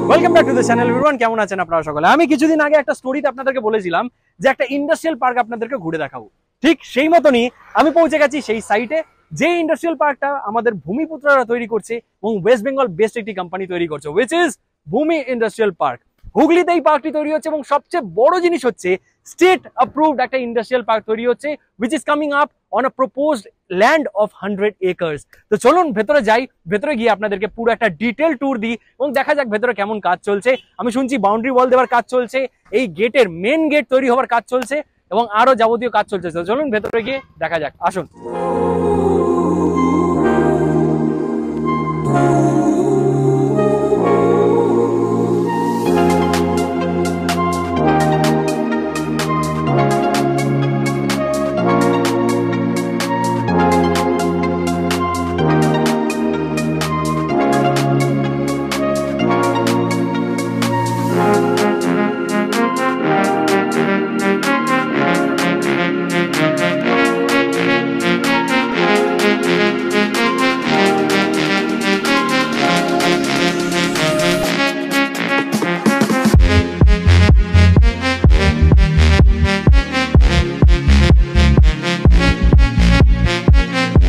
Welcome back to the channel everyone. কেমন আছেন আপনারা সকলে? আমি কিছুদিন আগে একটা স্টোরিতে আপনাদেরকে বলেছিলাম যে একটা ইন্ডাস্ট্রিয়াল পার্ক আপনাদেরকে ঘুরে দেখাবো। ঠিক সেই মতনই আমি পৌঁছে গেছি সেই সাইটে, যে ইন্ডাস্ট্রিয়াল পার্কটা আমাদের ভূমিপুত্ররা তৈরি করছে এবং ওয়েস্ট বেঙ্গল বেস্ট একটি কোম্পানি তৈরি করছে, হুইচ ইজ ভূমি ইন্ডাস্ট্রিয়াল পার্ক। হুগলিতে এই পার্কটি তৈরি হচ্ছে এবং সবচেয়ে বড় জিনিস হচ্ছে স্টেট অ্যাপ্রুভড একটা ইন্ডাস্ট্রিয়াল পার্ক তৈরি হচ্ছে, which is coming up on a proposed land of 100 acres. তো চলুন ভেতরে যাই, ভেতরে গিয়ে আপনাদেরকে পুরো একটা ডিটেল ট্যুর দিই এবং দেখা যাক ভেতরে কেমন কাজ চলছে। আমি শুনছি বাউন্ডারি ওয়াল দেওয়ার কাজ চলছে, এই গেটের মেন গেট তৈরি হওয়ার কাজ চলছে এবং আরো যাবতীয় কাজ চলছে। তো চলুন ভেতরে গিয়ে দেখা যাক, আসুন।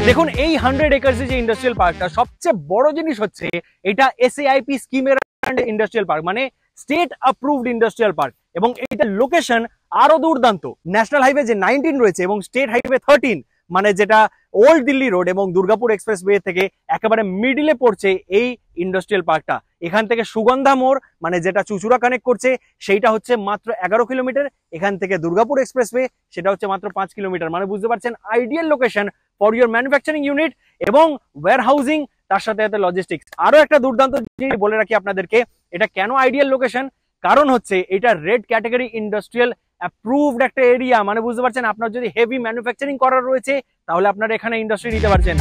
দেখুন, এই 100 একর্স যে ইন্ডাস্ট্রিয়াল পার্কটা, সবচেয়ে বড় জিনিস হচ্ছে এটা SAIP স্কিমের ইন্ডাস্ট্রিয়াল পার্ক, মানে স্টেট অ্যাপ্রুভড ইন্ডাস্ট্রিয়াল পার্ক। এবং এইটার লোকেশন আরো দুর্দান্ত। ন্যাশনাল হাইওয়ে যে 19 রয়েছে এবং স্টেট হাইওয়ে 13, মানে যেটা ওল্ড দিল্লি রোড এবং দুর্গাপুর এক্সপ্রেসওয়ে থেকে একেবারে মিডিলে পড়ছে এই ইন্ডাস্ট্রিয়াল পার্কটা। এখান থেকে সুগন্ধা মোড়, মানে যেটা চুচুড়া কানেক্ট করছে, সেইটা হচ্ছে মাত্র 11 কিলোমিটার। এখান থেকে দুর্গাপুর এক্সপ্রেসওয়ে সেটা হচ্ছে মাত্র 5 কিলোমিটার। মানে বুঝতে পারছেন, ideal location for your manufacturing unit এবং ওয়্যার হাউজিং, তার সাথে সাথে লজিস্টিক্স। আরো একটা দুর্দান্ত জিনিস বলে রাখি আপনাদেরকে, এটা কেন আইডিয়াল লোকেশন, কারণ হচ্ছে এটা রেড ক্যাটাগরি ইন্ডাস্ট্রিয়াল অ্যাপ্রুভড একটা এরিয়া। মানে বুঝতে পারছেন, আপনার যদি হেভি ম্যানুফ্যাকচারিং করার রয়েছে তাহলে আপনারা এখানে ইন্ডাস্ট্রি নিতে পারছেন।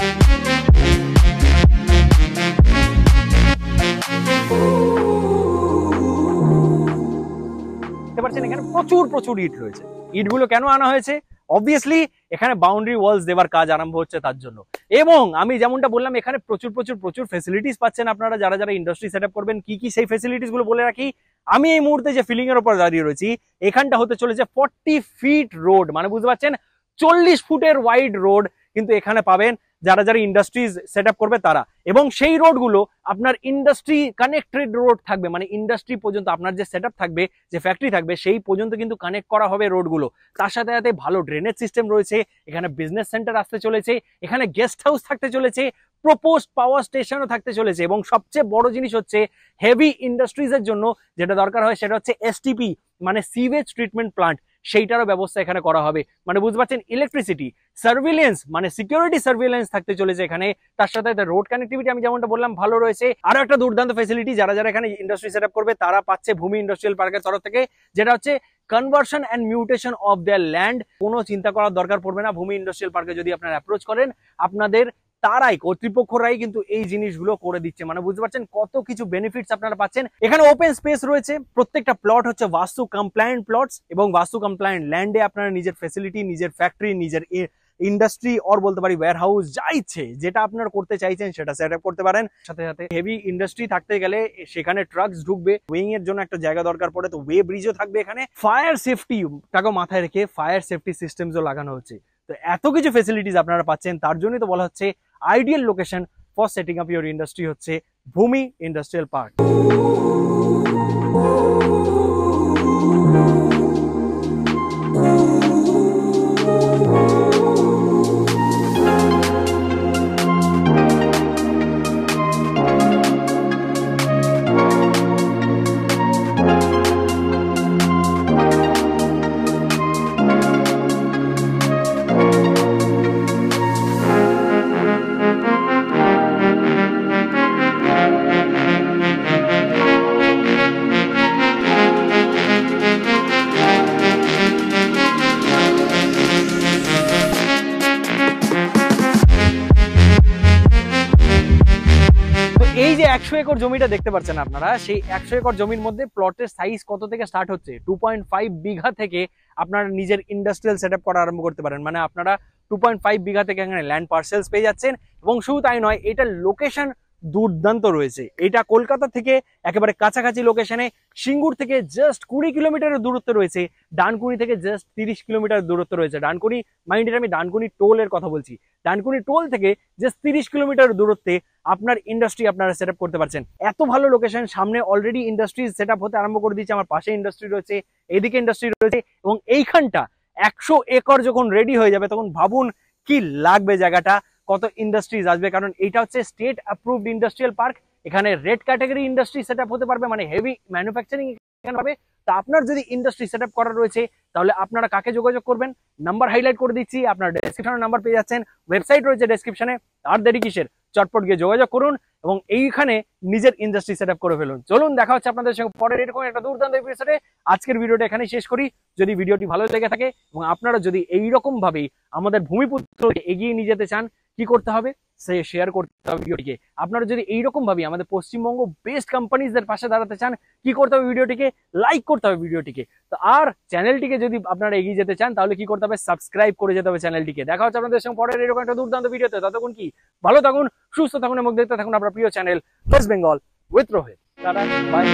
এখানে প্রচুর ইট রয়েছে। ইটগুলো কেন আনা হয়েছে? অবভিয়াসলি এখানে বাউন্ডারি ওয়ালস দেওয়ার কাজ আরম্ভ হচ্ছে তার জন্য। এবং আমি যেমনটা বললাম, এখানে প্রচুর ফেসিলিটিস পাচ্ছেন আপনারা যারা ইন্ডাস্ট্রি সেট আপ করবেন। কি কি সেই ফেসিলিটিস গুলো বলে রাখি। আমি এই মুহূর্তে যে ফিলিং এর উপর দাঁড়িয়ে রয়েছি, এখানটা হতে চলেছে 40 ফিট রোড, মানে বুঝতে পারছেন 40 ফুটের ওয়াইড রোড কিন্তু এখানে পাবেন যারা ইন্ডাস্ট্রিজ সেট আপ করবে তারা। এবং সেই রোডগুলো আপনার ইন্ডাস্ট্রি কানেক্টেড রোড থাকবে, মানে ইন্ডাস্ট্রি পর্যন্ত আপনার যে সেট আপ থাকবে, যে ফ্যাক্টরি থাকবে, সেই পর্যন্ত কিন্তু কানেক্ট করা হবে রোডগুলো। তার সাথে সাথে ভালো ড্রেনেজ সিস্টেম রয়েছে, এখানে বিজনেস সেন্টার আসতে চলেছে, এখানে গেস্ট হাউস থাকতে চলেছে, প্রপোজড পাওয়ার স্টেশনও থাকতে চলেছে। এবং সবচেয়ে বড় জিনিস হচ্ছে হেভি ইন্ডাস্ট্রিজের জন্য যেটা দরকার হয় সেটা হচ্ছে STP, মানে সিওয়েজ ট্রিটমেন্ট প্লান্ট, সেইটারও ব্যবস্থা এখানে করা হবে। মানে বুঝতে পারছেন, ইলেকট্রিসিটি, সার্ভিলেন্স, মানে সিকিউরিটি সার্ভিলেন্স থাকতে চলেছে এখানে। তার সাথে রোড কানেক্টিভিটি আমি যেমনটা বললাম ভালো রয়েছে। আরো একটা দুর্দান্ত ফেসিলিটি যারা এখানে ইন্ডাস্ট্রি সেট আপ করবে তারা পাচ্ছে ভূমি ইন্ডাস্ট্রিয়াল পার্কের তরফ থেকে, যেটা হচ্ছে conversion and mutation of their land. কোনো চিন্তা করার দরকার পড়বে না। ভূমি ইন্ডাস্ট্রিয়াল পার্কে যদি আপনারা অ্যাপ্রোচ করেন, আপনাদের তারাই কর্তৃপক্ষরাই কিন্তু এই জিনিসগুলো করে দিচ্ছে। মানে বুঝতে পারছেন কত কিছু বেনিফিটস আপনারা পাচ্ছেন। এখানে ওপেন স্পেস রয়েছে, প্রত্যেকটা প্লট হচ্ছে বাস্তু কমপ্লায়েন্ট প্লটস এবং বাস্তু কমপ্লায়েন্ট ল্যান্ডে আপনারা নিজের ফ্যাসিলিটি, নিজের ফ্যাক্টরি, নিজের ইন্ডাস্ট্রি অর বলতে পারি ওয়্যার হাউস, যা ইচ্ছে যেটা আপনারা করতে চাইছেন সেটা সেট আপ করতে পারেন। সাথে সাথে হেভি ইন্ডাস্ট্রি থাকতে গেলে সেখানে ট্রাকস ঢুকবে, ওয়েইং এর জন্য একটা জায়গা দরকার পড়ে, তো ওয়ে ব্রিজও থাকবে এখানে। ফায়ার সেফটি টাকে মাথায় রেখে ফায়ার সেফটি সিস্টেমসও লাগানো হচ্ছে। তো এত কিছু ফেসিলিটিস আপনারা পাচ্ছেন, তার জন্যই তো বলা হচ্ছে ideal location for setting up your industry হচ্ছে ভূমি ইন্ডাস্ট্রিয়াল পার্ক। এই যে 100 একর জমিটা দেখতে পাচ্ছেন আপনারা, সেই 100 একর জমির মধ্যে প্লটের সাইজ কত থেকে স্টার্ট হচ্ছে? 2.5 বিঘা থেকে আপনারা নিজের ইন্ডাস্ট্রিয়াল সেটআপ করা আরম্ভ করতে পারেন। মানে আপনারা 2.5 বিঘা থেকে এখানে ল্যান্ড পার্সেলস পেয়ে যাচ্ছেন। এবং শুধু তাই নয়, এটার লোকেশন দুর্দান্ত রয়েছে। এটা কলকাতা থেকে একেবারে কাছাকাছি লোকেশনে, সিঙ্গুর থেকে জাস্ট 20 কিলোমিটারের দূরত্ব রয়েছে, ডানকুনি থেকে জাস্ট 30 কিলোমিটার দূরত্ব রয়েছে। ডানকুনি মাইন্ডের আমি ডানকুনি টোলের কথা বলছি। ডানকুনি টোল থেকে জাস্ট 30 কিলোমিটার দূরত্বে আপনার ইন্ডাস্ট্রি আপনারা সেট আপ করতে পারছেন। এত ভালো লোকেশন, সামনে অলরেডি ইন্ডাস্ট্রি সেট আপ হতে আরম্ভ করে দিয়েছে। আমার পাশে ইন্ডাস্ট্রি রয়েছে, এদিকে ইন্ডাস্ট্রি রয়েছে, এবং এইখানটা 100 একর যখন রেডি হয়ে যাবে তখন ভাবুন কি লাগবে জায়গাটা, কত ইন্ডাস্ট্রিজ আসবে। কারণ এটা হচ্ছে স্টেট অ্যাপ্রুভড ইন্ডাস্ট্রিয়াল পার্ক। এখানে red category industry set up হতে পারবে, মানে হেভি ম্যানুফ্যাকচারিং এখানে পাবে। তো আপনার যদি ইন্ডাস্ট্রি সেট আপ করা রয়েছে তাহলে আপনারা কাকে যোগাযোগ করবেন, নাম্বার হাইলাইট করে দিচ্ছি, আপনার ডেসক্রিপশনে নাম্বার পেয়ে যাচ্ছেন, ওয়েবসাইট রয়েছে ডেসক্রিপশনে। আর দেরি কিসের, চটপট গিয়ে যোগাযোগ করুন এবং এইখানে নিজের ইন্ডাস্ট্রি সেট আপ করে ফেলুন। চলুন দেখা হচ্ছে আপনাদের সঙ্গে পরের এরকম একটা দুর্দান্ত এপিসোডে। আজকের ভিডিওটা এখানেই শেষ করি। যদি ভিডিওটি ভালো লেগে থাকে এবং আপনারা যদি এইরকম ভাবেই আমাদের ভূমিপুত্র এগিয়ে নিয়ে যেতে চান, কি করতে হবে, সে শেয়ার করতে হবে ভিডিওটিকে। আপনারা যদি এইরকম ভাবে আমাদের পশ্চিমবঙ্গ বেস্ট কোম্পানিজদের পাশে দাঁড়াতে চান, কি করতে হবে, ভিডিওটিকে লাইক করতে হবে ভিডিওটিকে। তো আর চ্যানেলটিকে যদি আপনারা এগিয়ে যেতে চান তাহলে কি করতে হবে, সাবস্ক্রাইব করে যেতে হবে চ্যানেলটিকে। দেখা হচ্ছে আপনাদের সঙ্গে পরের এরকম একটা দুর্দান্ত ভিডিওতে। ততক্ষণ কি ভালো থাকুন, সুস্থ থাকুন এবং দেখতে থাকুন আপনার প্রিয় channel West Bengal with Rohit. Tata, by.